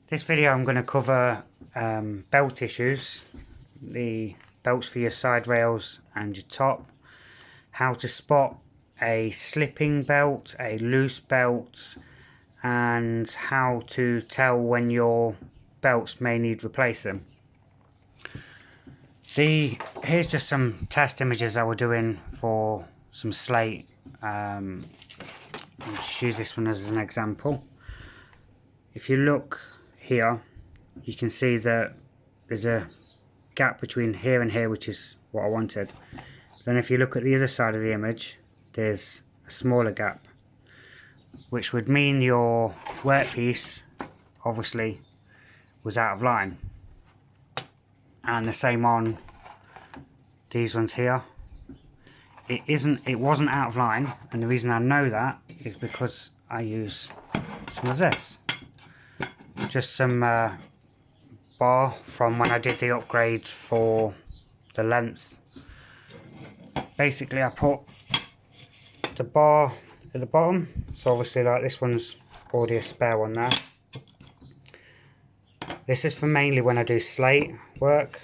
This video I'm going to cover belt issues, the belts for your side rails and your top, how to spot a slipping belt, a loose belt, and how to tell when your belts may need replacing. Here's just some test images I was doing for some slate. I'll just use this one as an example. If you look here, you can see that there's a gap between here and here, which is what I wanted. Then if you look at the other side of the image, there's a smaller gap, which would mean your workpiece obviously was out of line. And the same on these ones here. It wasn't out of line, and the reason I know that is because I use some of this. Just some bar from when I did the upgrade for the length. Basically I put the bar at the bottom, so obviously like this one's already a spare one there. This is for mainly when I do slate work,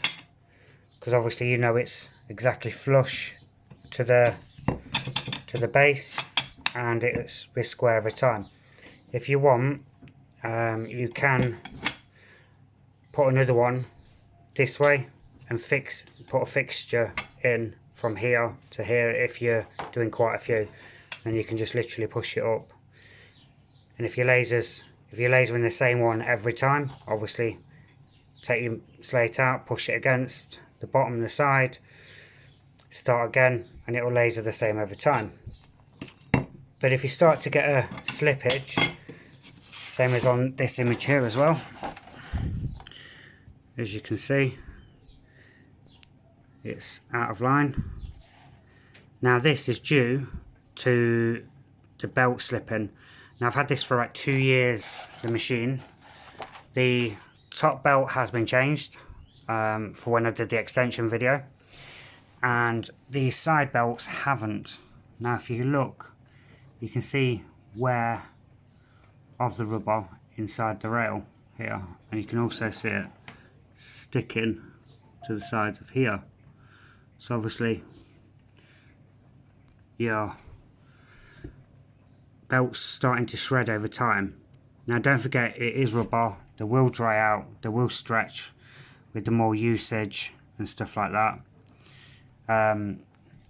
because obviously you know it's exactly flush to the base, and it's square every time. If you want, you can put another one this way and put a fixture in from here to here if you're doing quite a few. Then you can just literally push it up. And if you're lasering the same one every time, obviously take your slate out, push it against the bottom and the side, start again, and it will laser the same every time. But if you start to get a slippage, same as on this image here as well, as you can see, it's out of line. Now this is due to the belt slipping. Now I've had this for like 2 years, the machine. The top belt has been changed for when I did the extension video, and the side belts haven't. Now if you look, you can see where of the rubber inside the rail here, and you can also see it sticking to the sides of here. So obviously your belt's starting to shred over time. Now don't forget, it is rubber, they will dry out, they will stretch with the more usage and stuff like that.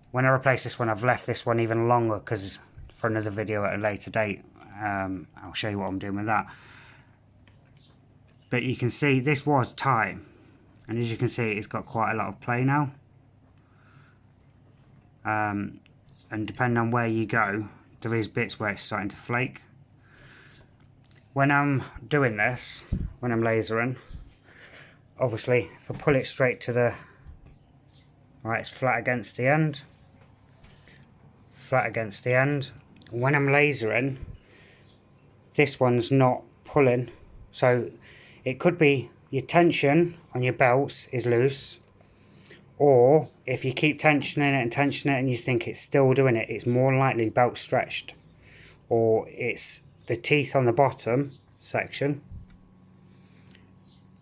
When I replace this one, I've left this one even longer because for another video at a later date. I'll show you what I'm doing with that. But you can see this was tight, and as you can see it's got quite a lot of play now. And depending on where you go, there is bits where it's starting to flake. When I'm doing this, when I'm lasering, obviously if I pull it straight to the right, it's flat against the end, flat against the end. When I'm lasering, this one's not pulling, so it could be your tension on your belts is loose, or if you keep tensioning it and you think it's still doing it, it's more likely belt stretched, or it's the teeth on the bottom section,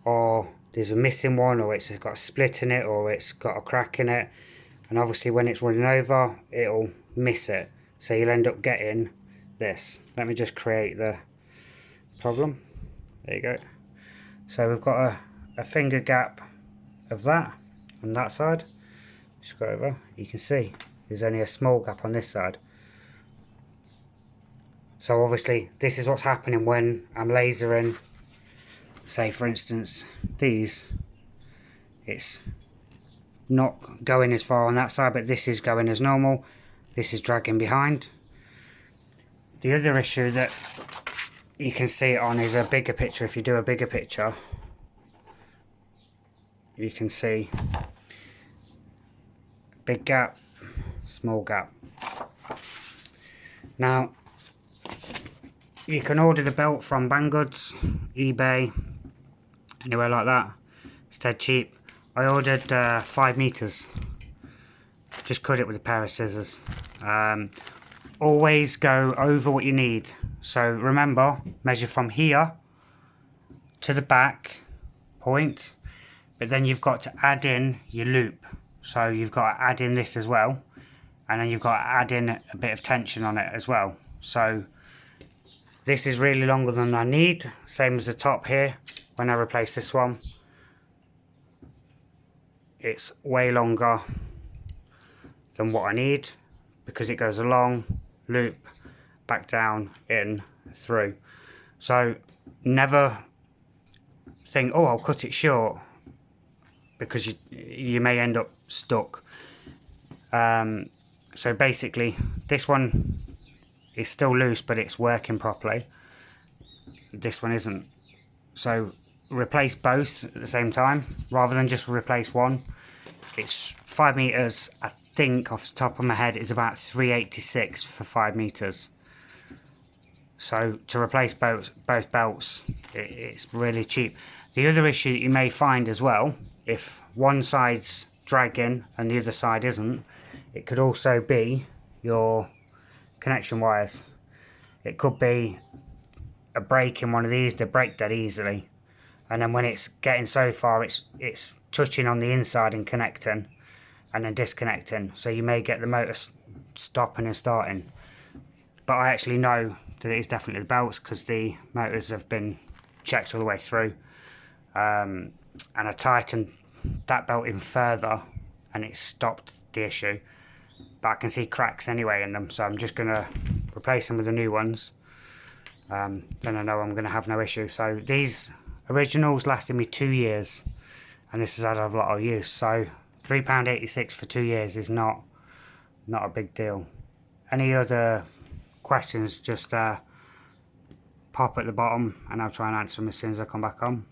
or there's a missing one, or it's got a split in it, or it's got a crack in it, and obviously when it's running over it'll miss it, so you'll end up getting this. Let me just create the problem. There you go. So we've got a finger gap of that on that side. Just go over, you can see there's only a small gap on this side. So obviously this is what's happening when I'm lasering. Say for instance these, it's not going as far on that side, but this is going as normal. This is dragging behind. The other issue that you can see it on is a bigger picture. If you do a bigger picture, you can see big gap, small gap. Now you can order the belt from Banggood, eBay, anywhere like that. It's dead cheap. I ordered 5 meters. Just cut it with a pair of scissors. Always go over what you need. So remember, measure from here to the back point, but then you've got to add in your loop. So you've got to add in this as well, and then you've got to add in a bit of tension on it as well. So this is really longer than I need, same as the top here. When I replace this one, it's way longer than what I need, because it goes along, loop, back down, in, through. So never think, oh, I'll cut it short, because you may end up stuck. So basically this one is still loose, but it's working properly. This one isn't. So replace both at the same time rather than just replace one. It's 5 meters. I think off the top of my head is about 386 for 5 meters. So to replace both belts, it's really cheap. The other issue that you may find as well, if one side's dragging and the other side isn't, it could also be your connection wires. It could be a break in one of these. They break dead easily, and then when it's getting so far, it's touching on the inside and connecting, and then disconnecting. So you may get the motor stopping and starting. But I actually know that it is definitely the belts, because the motors have been checked all the way through. And I tightened that belt in further, and it stopped the issue. But I can see cracks anyway in them, so I'm just going to replace them with the new ones. Then I know I'm going to have no issue. So these originals lasted me 2 years, and this has had a lot of use. So £3.86 for 2 years is not a big deal. Any other questions, just pop at the bottom and I'll try and answer them as soon as I come back on.